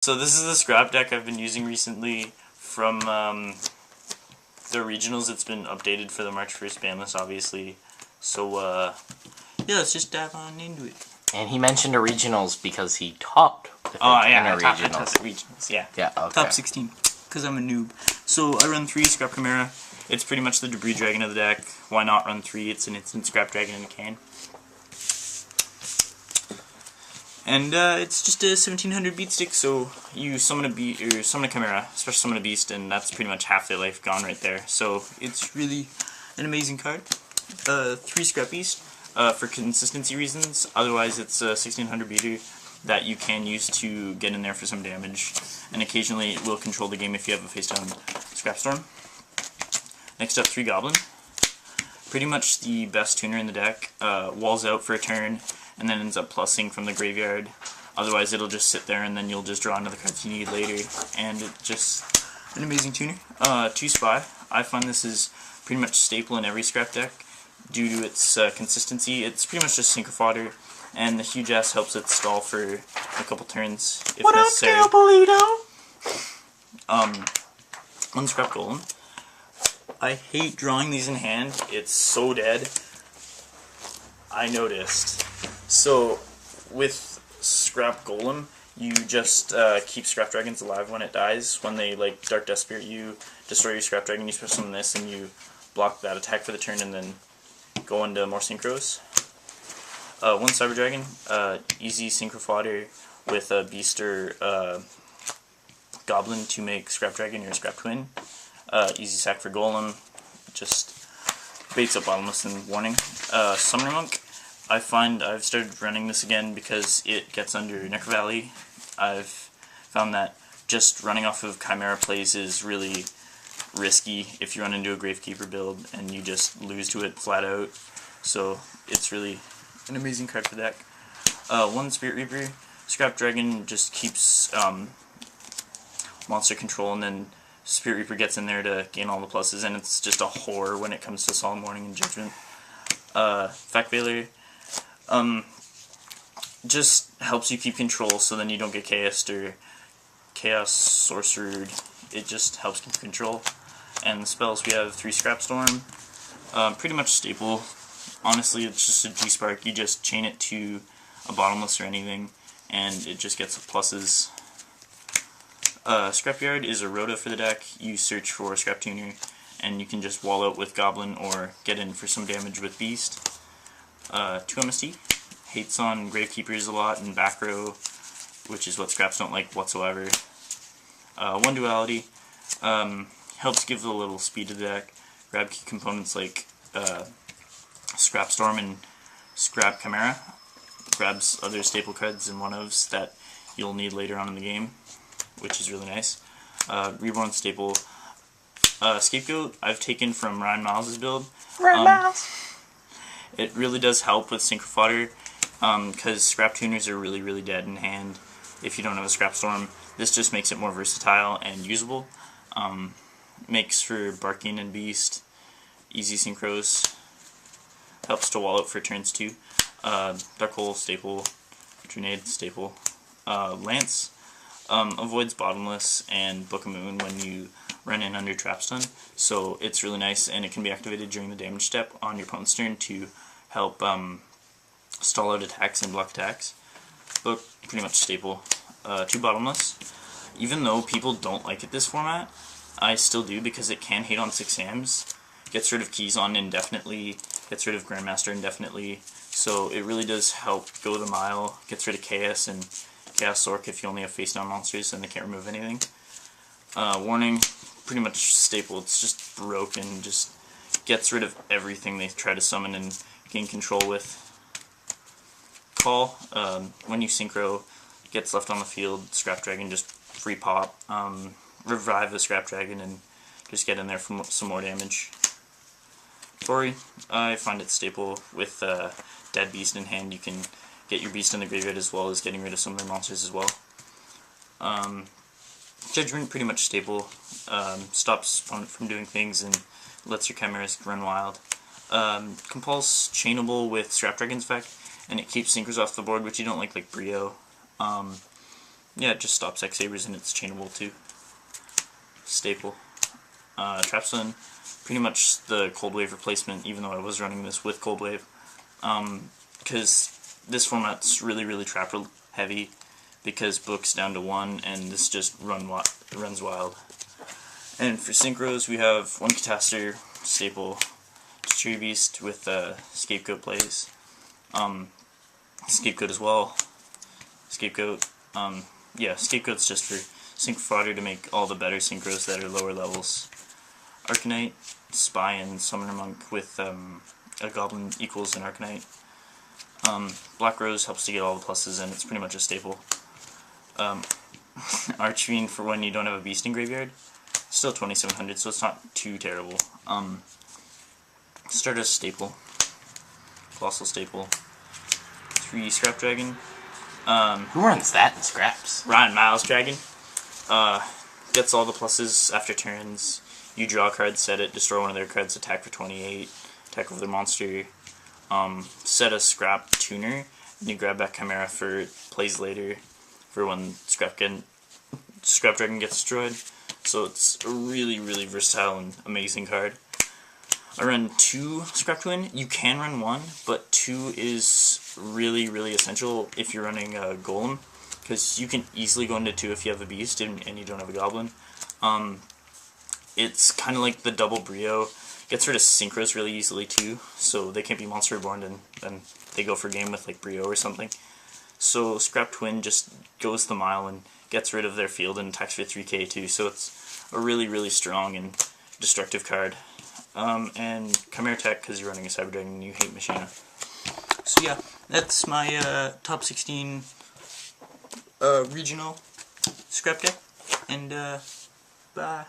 So this is the scrap deck I've been using recently from the regionals. It's been updated for the March 1st ban list, obviously. So yeah, let's just dive on into it. And he mentioned regionals because he topped the regionals. Yeah. Yeah, okay. Top 16, because I'm a noob. So I run 3 Scrap Chimera. It's pretty much the debris dragon of the deck. Why not run 3? It's an instant scrap dragon in a can. And it's just a 1700 beat stick, so you summon a Chimera, especially summon a beast, and that's pretty much half their life gone right there. So it's really an amazing card. 3 Scrap Beast for consistency reasons. Otherwise, it's a 1600 beater that you can use to get in there for some damage, and occasionally it will control the game if you have a face down Scrapstorm. Next up, 3 Goblin. Pretty much the best tuner in the deck. Walls out for a turn, and then ends up plussing from the graveyard. Otherwise, it'll just sit there, and then you'll just draw another card you need later, and it's just an amazing tuner. 2 Spy. I find this is pretty much staple in every scrap deck due to its consistency. It's pretty much just synchro fodder, and the huge ass helps it stall for a couple turns if necessary. What up, Polito? 1 Scrap Golem. I hate drawing these in hand. It's so dead. I noticed. So, with Scrap Golem, you just keep Scrap Dragons alive when it dies. When they, like, Dark Death Spirit you, destroy your Scrap Dragon, you special summon this, and you block that attack for the turn, and then go into more Syncros. 1 Cyber Dragon, easy Synchro fodder with a Beast or Goblin to make Scrap Dragon your Scrap Twin. Easy sack for Golemn, just baits up Bottomless and Warning. Summoner Monk, I find I've started running this again because it gets under Necro Valley. I've found that just running off of Chimera plays is really risky if you run into a Gravekeper build and you just lose to it flat out. So it's really an amazing card for the deck. 1 Spirit Reaper. Scrap Dragon just keeps monster control, and then Spirit Reaper gets in there to gain all the pluses, and it's just a horror when it comes to Solemn Warning and Judgment. Vieiler just helps you keep control, so then you don't get chaosed or chaos sorcered. It just helps keep control. And the spells, we have 3 Scrapstorm. Pretty much staple. Honestly, it's just a G-Spark. You just chain it to a Bottomless or anything, and it just gets pluses. Scrapyard is a Rhoda for the deck. You search for Scrap Tuner, and you can just wall out with Goblin or get in for some damage with Beast. 2 MST. Hates on Gravekeepers a lot and back row, which is what Scraps don't like whatsoever. 1 Duality. Helps give a little speed to the deck. Grab key components like Scrapstorm and Scrap Chimera. Grabs other staple cards and one-ofs that you'll need later on in the game, which is really nice. Reborn staple. Scapegoat I've taken from Ryan Miles' build. Ryan Miles! It really does help with Synchro fodder, because Scrap Tuners are really, really dead in hand if you don't have a Scrapstorm. This just makes it more versatile and usable. Makes for Barking and Beast. Easy Syncros. Helps to wall out for turns too. Dark Hole staple. Trundade staple. Lance avoids Bottomless and Book of Moon when you run in under Trap Stun, so it's really nice, and it can be activated during the damage step on your opponent's turn to help stall out attacks and block attacks. Book, pretty much staple. 2 Bottomless. Even though people don't like it this format, I still do because it can hate on 6 SAMs, gets rid of keys on indefinitely, gets rid of Grandmaster indefinitely, so it really does help go the mile, gets rid of Chaos and Chaos Sork if you only have face down monsters and they can't remove anything. Warning, pretty much staple. It's just broken, just gets rid of everything they try to summon and gain control with. Call, when you synchro, gets left on the field, Scrap Dragon just free pop, revive the Scrap Dragon and just get in there for some more damage. Tori, I find it staple with Dead Beast in hand. You can get your Beast in the graveyard as well as getting rid of some of their monsters as well. Judgment, pretty much staple. Stops opponent from doing things and lets your Chimeras run wild. Compulse, chainable with Scrap Dragon's effect, and it keeps Syncros off the board, which you don't like Brio. yeah, it just stops X Sabers and it's chainable too. Staple. Trapstone, pretty much the Cold Wave replacement, even though I was running this with Cold Wave. Because this format's really trap heavy, because book's down to 1, and this just runs wild. And for Syncros, we have one Catastor, staple, Naturia Beast with Scapegoat plays, Scapegoat as well, Scapegoat, yeah, Scapegoat's just for sync fodder to make all the better Syncros that are lower levels. Arcanite, Spy, and Summoner Monk with a Goblin equals an Arcanite. Black Rose helps to get all the pluses, and it's pretty much a staple. Archfiend for when you don't have a beast in graveyard. Still 2700, so it's not too terrible. Stardust staple. Colossal staple. 3 Scrap Dragon. Who runs that in Scraps? Ryan Miles Dragon. Gets all the pluses after turns. You draw a card, set it, destroy one of their cards, attack for 28, attack over their monster. Set a Scrap Tuner, and you grab that Chimera for plays later for when Scrap Dragon gets destroyed. So it's a really versatile and amazing card. I run 2 Scrap Twin. You can run 1, but 2 is really essential if you're running a Golem, because you can easily go into 2 if you have a Beast and you don't have a Goblin. It's kind of like the double Brio. Gets rid of Syncros really easily too, so they can't be Monster Reborn and then they go for game with like Brio or something. So Scrap Twin just goes the mile and gets rid of their field and attacks for 3k too, so it's a really strong and destructive card. And Chimera Tech, because you're running a Cyber Dragon and you hate Machina. So yeah, that's my top 16 regional Scrap deck, and bye.